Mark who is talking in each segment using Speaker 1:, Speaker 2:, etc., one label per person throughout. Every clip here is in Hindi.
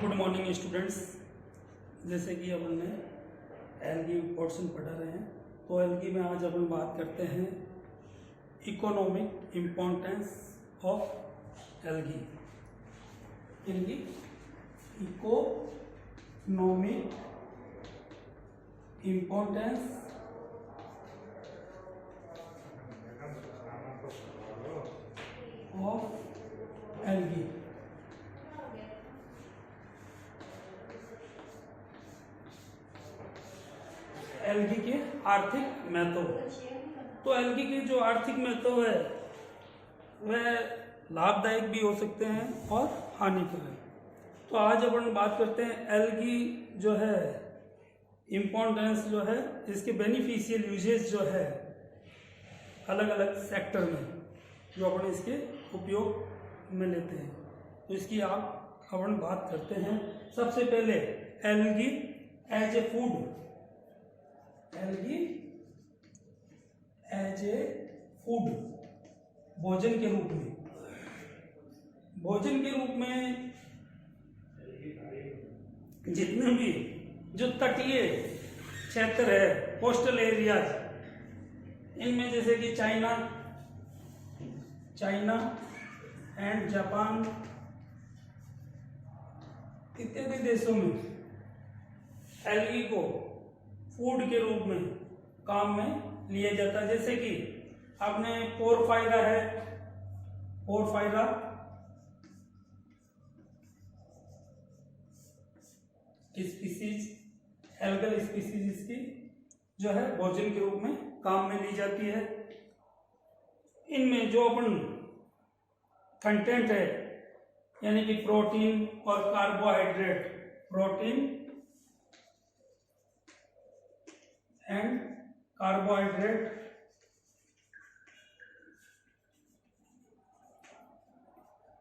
Speaker 1: Good morning students. जैसे कि अपन ने एल्गी पोर्शन पढ़ा रहे हैं, तो एल्गी में आज अपन बात करते हैं economic importance of algae. Economic importance of algae. Algae के आर्थिक महत्व। तो एल्गी के जो आर्थिक महत्व है वह लाभदायक भी हो सकते हैं और हानिकारक। तो आज अपन बात करते हैं एल्गी जो है इम्पोर्टेंस जो है, इसके बेनिफिशियल यूजेस जो है अलग अलग सेक्टर में जो अपन इसके उपयोग में लेते हैं, तो इसकी अपन बात करते हैं। सबसे पहले algae as a food, algae as a food, भोजन के रूप में। भोजन के रूप में जितने भी जो तटीय क्षेत्र है, कोस्टल एरियाज, इनमें जैसे कि चाइना एंड जापान इत्यादि देशों में एल्गी को फूड के रूप में काम में लिया जाता है। जैसे कि आपने पोरफायरा है, पोरफायरा स्पीसीज, एल्गल स्पीसीज इसकी जो है भोजन के रूप में काम में ली जाती है। इनमें जो अपन कंटेंट है यानी कि प्रोटीन और carbohydrate, protein and carbohydrate,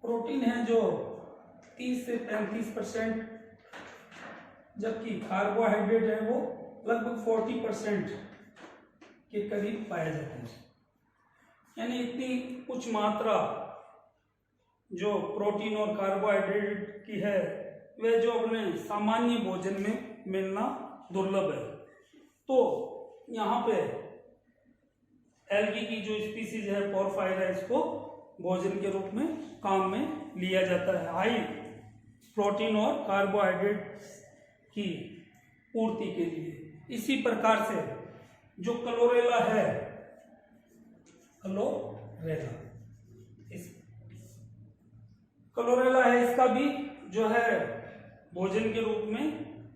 Speaker 1: protein है जो 30 से 35%, जबकि कार्बोहाइड्रेट है वो लगभग 40% के करीब पाया जाता है। यानी इतनी उच्च मात्रा जो प्रोटीन और कार्बोहाइड्रेट की है वह जो अपने सामान्य भोजन में मिलना दुर्लभ है। तो यहाँ पे एल्गी की जो स्पीसीज है पोरफायरा, इसको भोजन के रूप में काम में लिया जाता है, हाई प्रोटीन और कार्बोहाइड्रेट की पूर्ति के लिए। इसी प्रकार से जो क्लोरेला है, क्लोरेला है, इसका भी जो है भोजन के रूप में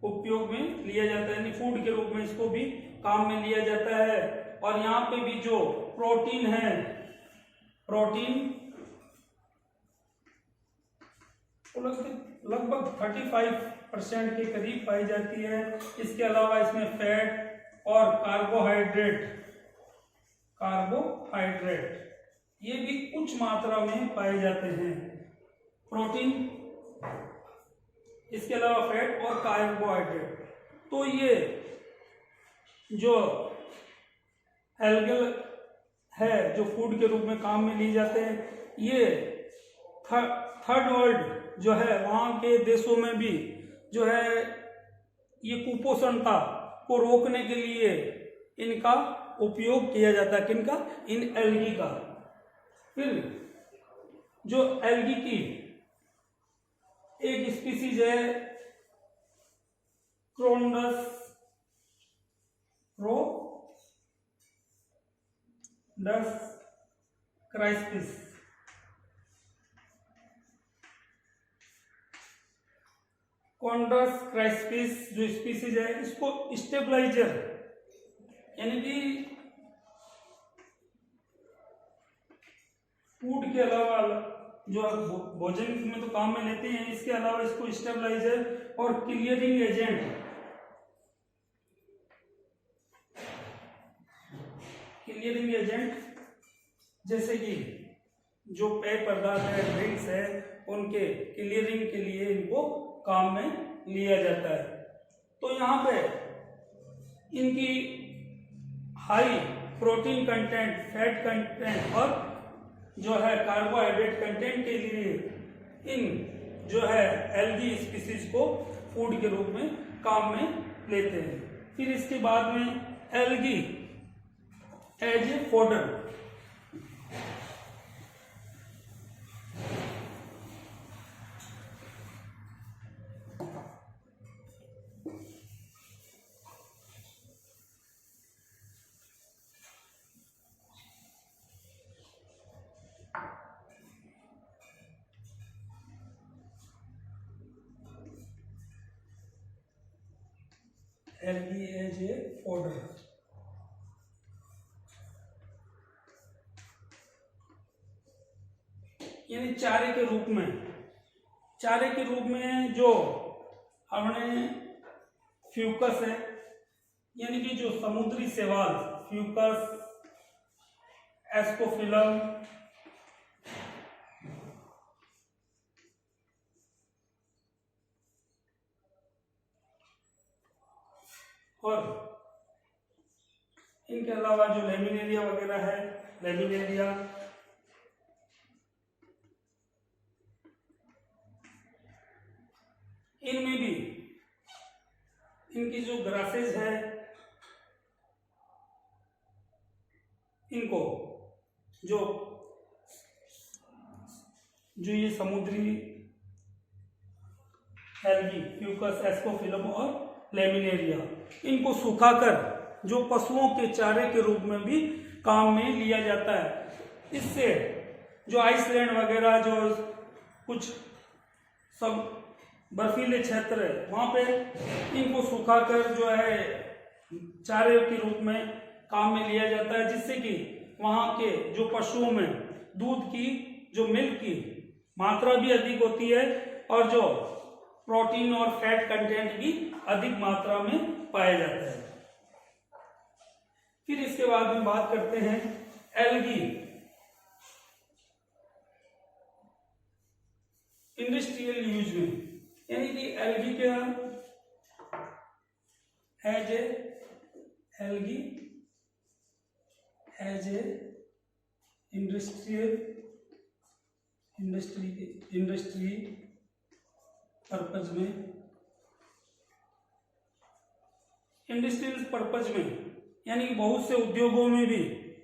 Speaker 1: उपयोग में लिया जाता है, यानी फूड के रूप में इसको भी काम में लिया जाता है। और यहाँ पे भी जो प्रोटीन है, प्रोटीन लगभग 35% के करीब पाई जाती है। इसके अलावा इसमें फैट और कार्बोहाइड्रेट ये भी उच्च मात्रा में पाए जाते हैं। प्रोटीन, इसके अलावा फैट और कार्बोहाइड्रेट। तो ये जो एल्गल है जो फूड के रूप में काम में लिए जाते हैं, ये थर्ड वर्ल्ड जो है वहाँ के देशों में भी जो है ये कुपोषणता को रोकने के लिए इनका उपयोग किया जाता है। किनका? इन एल्गी का। फिर जो एल्गी की एक स्पीसीज है क्रोंडस क्राइस्पिस, कॉन्डस क्राइस्पिस जो स्पीसीज है, इसको स्टेबलाइजर यानी कि फूड के अलावा जो भोजन में तो काम में लेते हैं, इसके अलावा इसको स्टेबलाइजर और क्लियरिंग एजेंट जैसे कि जो पेय पदार्थ है, ड्रिंक्स है, उनके क्लियरिंग के लिए इनको काम में लिया जाता है। तो यहाँ पे इनकी high protein content, fat content और जो है कार्बोहाइड्रेट कंटेंट के लिए इन जो है एल्गी स्पीसीज को फूड के रूप में काम में लेते हैं। फिर इसके बाद में algae as a fodder, algae as a fodder, यानी चारे के रूप में, चारे के रूप में जो हमने फ्यूकस है, यानी कि जो समुद्री शैवाल फ्यूकस, एस्कोफिलम, और इनके अलावा जो लेमिनेरिया वगैरह है, लेमिनेरिया, इनमें भी इनकी जो ग्रासेज है, इनको जो ये समुद्री एल्गी, फ्यूकस, एस्कोफिलम और लेमिनेरिया, इनको सुखाकर जो पशुओं के चारे के रूप में भी काम में लिया जाता है। इससे जो आइसलैंड वगैरह, जो कुछ सब बर्फीले क्षेत्र है, वहाँ पे इनको सुखाकर जो है चारे के रूप में काम में लिया जाता है, जिससे कि वहाँ के जो पशुओं में दूध की, जो मिल्क की मात्रा भी अधिक होती है और जो प्रोटीन और फैट कंटेंट भी अधिक मात्रा में पाया जाता है। फिर इसके बाद में बात करते हैं एल्गी इंडस्ट्रियल यूज में, यानी कि एल्गी क्या, as a algae as a industry purpose में, इंडस्ट्रियल पर्पज में, यानी कि बहुत से उद्योगों में भी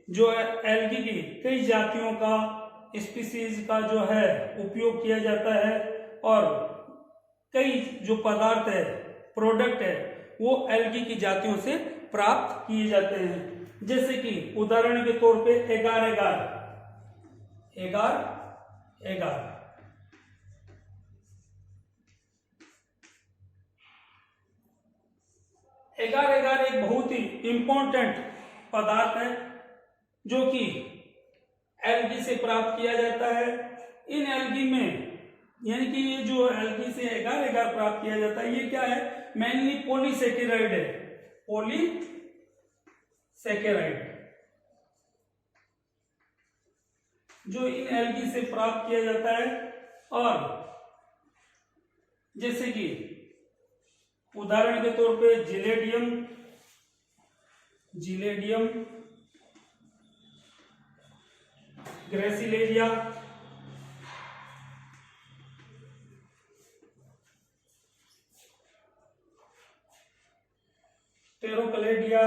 Speaker 1: जो है एल्गी की कई जातियों का, स्पीसीज का जो है उपयोग किया जाता है और कई जो पदार्थ है, प्रोडक्ट है, वो एल्गी की जातियों से प्राप्त किए जाते हैं। जैसे कि उदाहरण के तौर पे एगार एक बहुत ही इंपॉर्टेंट पदार्थ है जो कि एल्गी से प्राप्त किया जाता है। इन एल्गी में, यानी कि ये जो एल्गी से एगार प्राप्त किया जाता है, ये क्या है, मेनली पॉलीसेकेराइड है, पॉलीसेकेराइड जो इन एल्गी से प्राप्त किया जाता है। और जैसे कि उदाहरण के तौर पे जिलेडियम, ग्रेसिलेरिया, टेरोकलेडिया,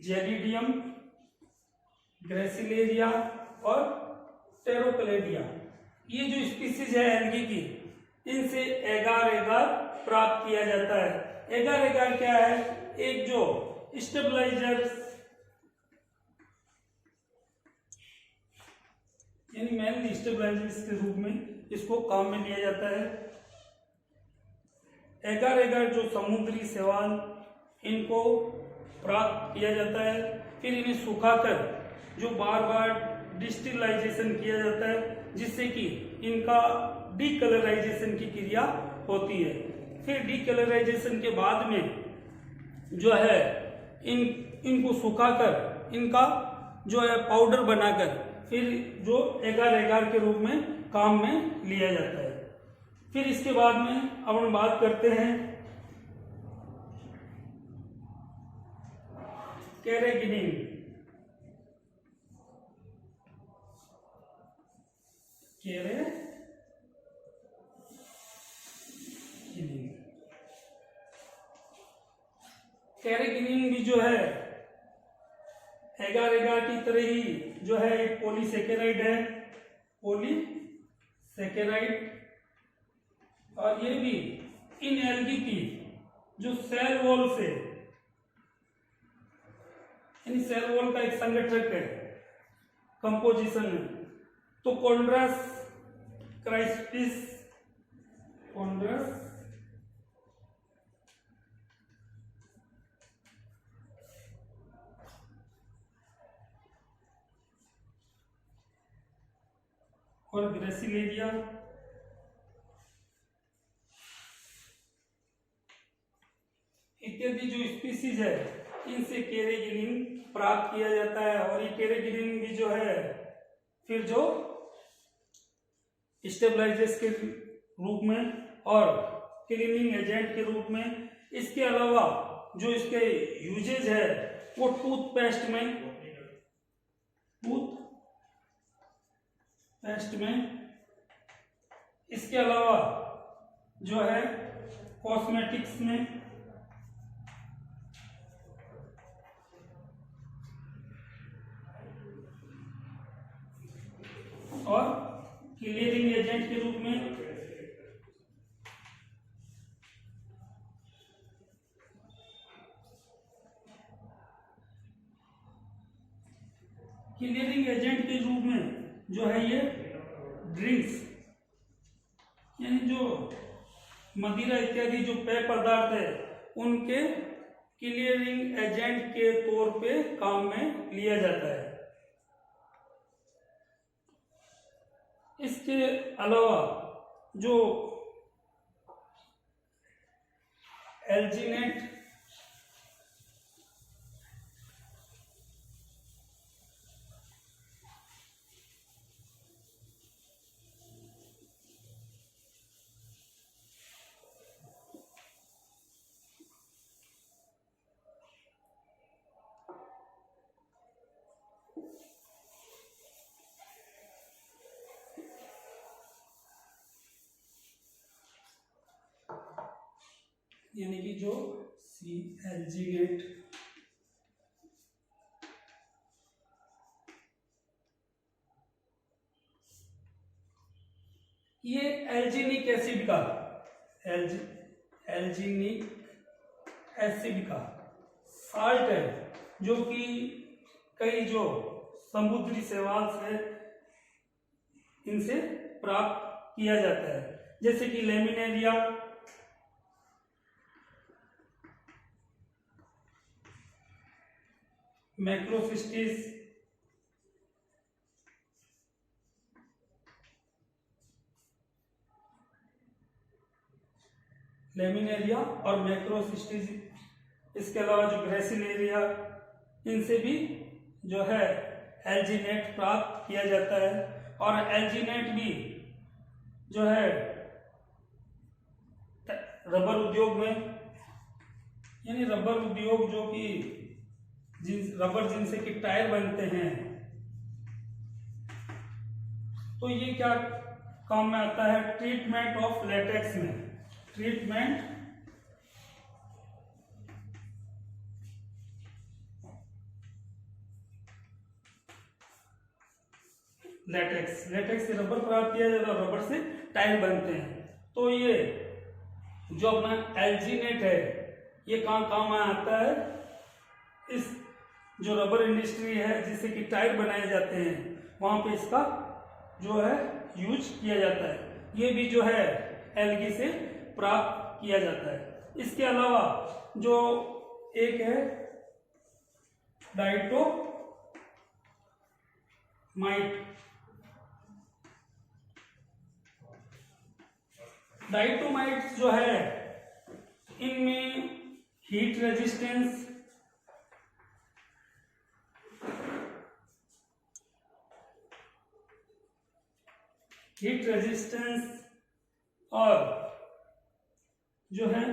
Speaker 1: जेलिडियम, ग्रेसिलेरिया और टेरोकलेडिया, ये जो स्पीसीज है एल्गी की, इनसे एगार प्राप्त किया जाता है। एगार क्या है, एक जो स्टेबलाइजर, यानी मेनली स्टेबलाइजर्स के रूप में इसको काम में लिया जाता है। एगार जो समुद्री शैवाल, इनको प्राप्त किया जाता है, फिर इन्हें सुखाकर जो बार बार डिस्टिलाइजेशन किया जाता है, जिससे कि इनका डीकलराइजेशन की क्रिया होती है। फिर डीकलराइजेशन के बाद में जो है इनको सुखाकर इनका जो है पाउडर बनाकर फिर जो एगार के रूप में काम में लिया जाता है। फिर इसके बाद में अब हम बात करते हैं कैरेगिनिन, कैरेगिनिन भी जो है एगार एगार की तरह ही जो है एक पॉलीसेकेराइड है, पॉलीसेकेराइड। और ये भी इन एल्गी की जो सेल वॉल से, यानी सेल वॉल का एक संगठक है कंपोजिशन में, तो कॉन्ड्रस क्राइस्पिस, कॉन्ड्रस और ग्रेसिलेरिया इत्यादि जो स्पीसीज है इनसे कैरेगिनिन प्राप्त किया जाता है। और ये कैरेगिनिन भी जो है फिर जो स्टेबलाइजर्स के रूप में और क्लीनिंग एजेंट के रूप में, इसके अलावा जो इसके यूजेज है वो टूथपेस्ट में, इसके अलावा जो है कॉस्मेटिक्स में, और क्लियरिंग एजेंट के रूप में, क्लियरिंग एजेंट के रूप में जो है ये ड्रिंक्स, यानी जो मदिरा इत्यादि जो पेय पदार्थ है उनके क्लियरिंग एजेंट के तौर पे काम में लिया जाता है। इसके अलावा जो एल्जीनेट यानी कि जो एल्जीनेट ये एल्जीनिक एसिड का एल्जीनिक एसिड का साल्ट है जो कि कई जो समुद्री शैवाल से इनसे प्राप्त किया जाता है, जैसे कि लेमिनेरिया, मैक्रोसिस्टिस, लेमिनेरिया और मैक्रोसिस्टिस, इसके अलावा जो ग्रेसिलेरिया, इनसे भी जो है एल्जीनेट प्राप्त किया जाता है। और एल्जीनेट भी जो है रबर उद्योग में, यानी रबर उद्योग जो कि रबर जिनसे कि टायर बनते हैं, तो ये क्या काम में आता है, ट्रीटमेंट ऑफ लेटेक्स में, ट्रीटमेंट लेटेक्स से रबर प्राप्त किया जाता है, रबर से टायर बनते हैं। तो ये जो अपना एल्जीनेट है ये कहाँ काम में आता है, इस जो रबर इंडस्ट्री है जिससे कि टायर बनाए जाते हैं वहां पे इसका जो है यूज किया जाता है। ये भी जो है एल्गी से प्राप्त किया जाता है। इसके अलावा जो एक है डाइटोमाइट्स जो है इनमें हीट रेजिस्टेंस, और जो है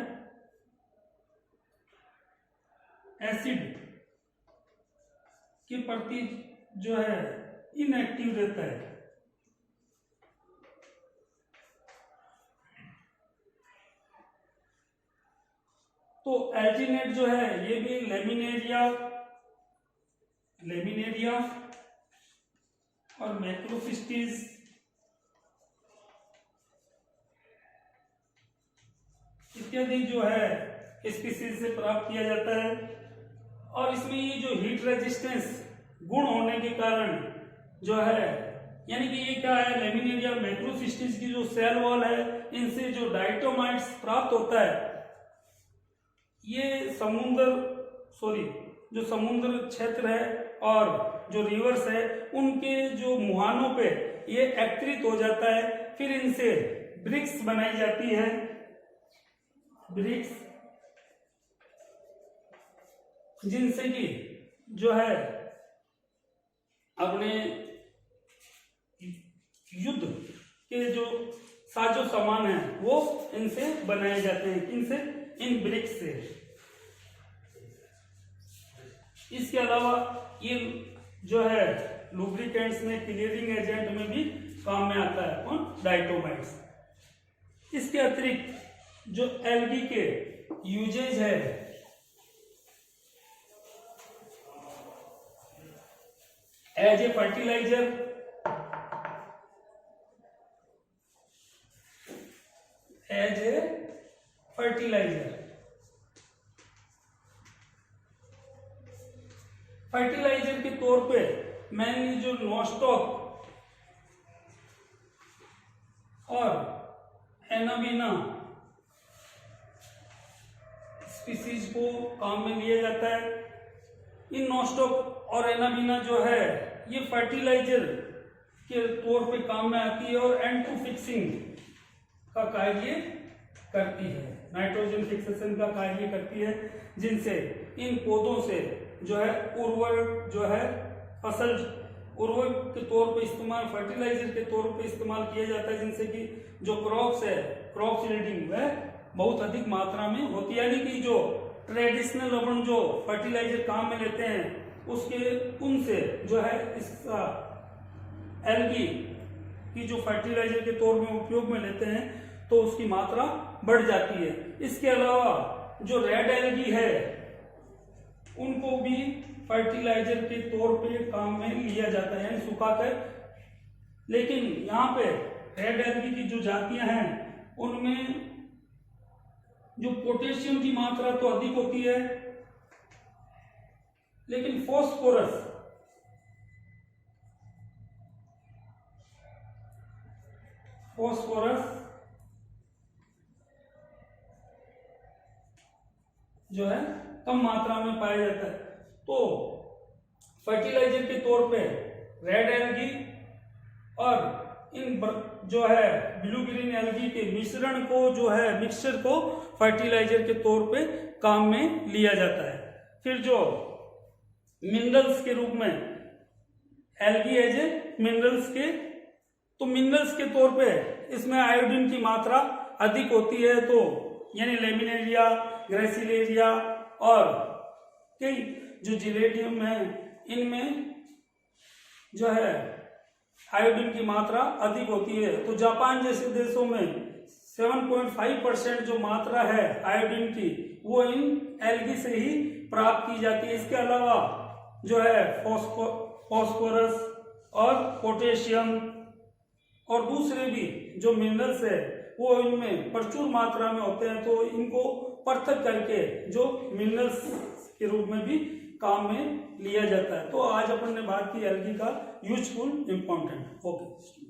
Speaker 1: एसिड के प्रति जो है इनएक्टिव रहता है। तो एल्जीनेट जो है ये भी लेमिनेरिया और मैक्रोसिस्टिस इत्यादि जो है स्पीसीज से प्राप्त किया जाता है। और इसमें ये जो हीट रेजिस्टेंस गुण होने के कारण जो है, यानी कि ये क्या है, लेमिनेरिया मैक्रोसिस्टिस की जो सेल वॉल है इनसे जो डायटोमाइट्स प्राप्त होता है, ये जो समुद्र क्षेत्र है और जो रिवर्स है उनके जो मुहानों पे ये एकत्रित हो जाता है। फिर इनसे ब्रिक्स बनाई जाती है, ब्रिक्स, जिनसे कि जो है अपने युद्ध के जो साजो सामान है वो इनसे बनाए जाते हैं। इनसे, इन ब्रिक्स से। इसके अलावा ये जो है लुब्रिकेंट्स में, क्लियरिंग एजेंट में भी काम में आता है कौन, डायटोमाइट्स। इसके अतिरिक्त जो एल्गी के यूजेज है, एज ए फर्टिलाइजर, फर्टिलाइजर के तौर पे मेनली जो नोस्टॉक और एनाबीना स्पीसीज को काम में लिया जाता है। इन नोस्टॉक और एनाबीना जो है ये फर्टिलाइजर के तौर पे काम में आती है और एंटू फिक्सिंग का कार्य करती है, नाइट्रोजन फिक्सेशन का कार्य करती है, जिनसे इन पौधों से जो है उर्वरक जो है फसल उर्वरक के तौर पे इस्तेमाल, फर्टिलाइजर के तौर पे इस्तेमाल किया जाता है, जिनसे कि जो क्रॉप्स है, क्रॉप यील्डिंग वह बहुत अधिक मात्रा में होती है। यानी कि जो ट्रेडिशनल अपन जो फर्टिलाइजर काम में लेते हैं उसके उनसे जो है इसका एल्गी की जो फर्टिलाइजर के तौर में उपयोग में लेते हैं तो उसकी मात्रा बढ़ जाती है। इसके अलावा जो रेड एल्गी है उनको भी फर्टिलाइजर के तौर पे काम में लिया जाता है, यानी सुखाकर। लेकिन यहाँ पे रेड एल्गी की जो जातियां हैं उनमें जो पोटेशियम की मात्रा तो अधिक होती है, लेकिन फॉस्फोरस जो है कम मात्रा में पाया जाता है। तो फर्टिलाइजर के तौर पे रेड एल्गी और इन जो है ब्लू ग्रीन एल्गी के मिश्रण को जो है मिक्सचर को फर्टिलाइजर के तौर पे काम में लिया जाता है। फिर जो मिनरल्स के रूप में एल्गी एज ए मिनरल्स के तौर पे इसमें आयोडीन की मात्रा अधिक होती है, तो यानी लेमिनेरिया, ग्रेसिलेरिया और कई जो जिलेटियम है इनमें जो है आयोडीन की मात्रा अधिक होती है। तो जापान जैसे देशों में 7.5% जो मात्रा है आयोडीन की वो इन एल्गी से ही प्राप्त की जाती है। इसके अलावा जो है फॉस्फोरस और पोटेशियम और दूसरे भी जो मिनरल्स है वो इनमें प्रचुर मात्रा में होते हैं, तो इनको पृथक करके जो मिनरल्स के रूप में भी काम में लिया जाता है। तो आज अपन ने बात की एल्गी का यूजफुल, इंपॉर्टेंट। ओके।